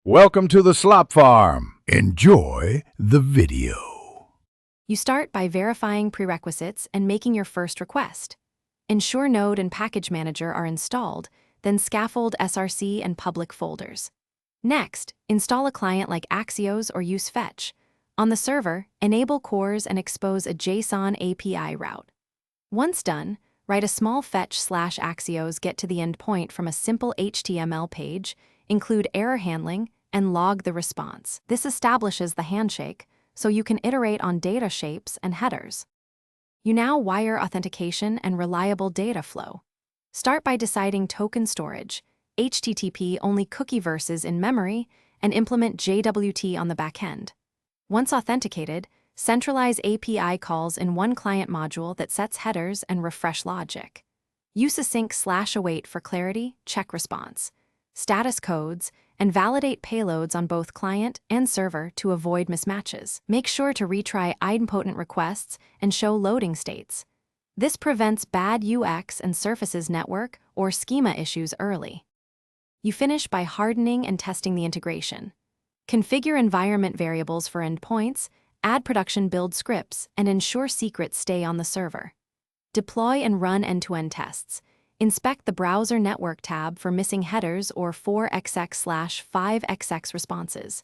Welcome to the Slop Farm. Enjoy the video. You start by verifying prerequisites and making your first request. Ensure Node and Package Manager are installed, then scaffold SRC and public folders. Next, install a client like Axios or use Fetch. On the server, enable cores and expose a JSON API route. Once done, write a small fetch/Axios get to the endpoint from a simple HTML page, include error handling, and log the response. This establishes the handshake, so you can iterate on data shapes and headers. You now wire authentication and reliable data flow. Start by deciding token storage, HTTP only cookie verses in memory, and implement JWT on the backend. Once authenticated, centralize API calls in one client module that sets headers and refresh logic. Use async/await for clarity, check response, status codes, and validate payloads on both client and server to avoid mismatches. Make sure to retry idempotent requests and show loading states. This prevents bad UX and surfaces network or schema issues early. You finish by hardening and testing the integration. Configure environment variables for endpoints, add production build scripts, and ensure secrets stay on the server. Deploy and run end-to-end tests. Inspect the Browser Network tab for missing headers or 4xx/5xx responses.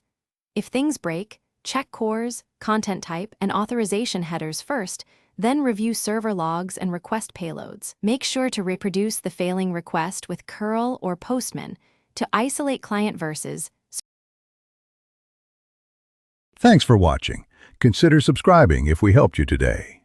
If things break, check cores, content type, and authorization headers first, then review server logs and request payloads. Make sure to reproduce the failing request with curl or postman to isolate client verses. Thanks for watching. Consider subscribing if we helped you today.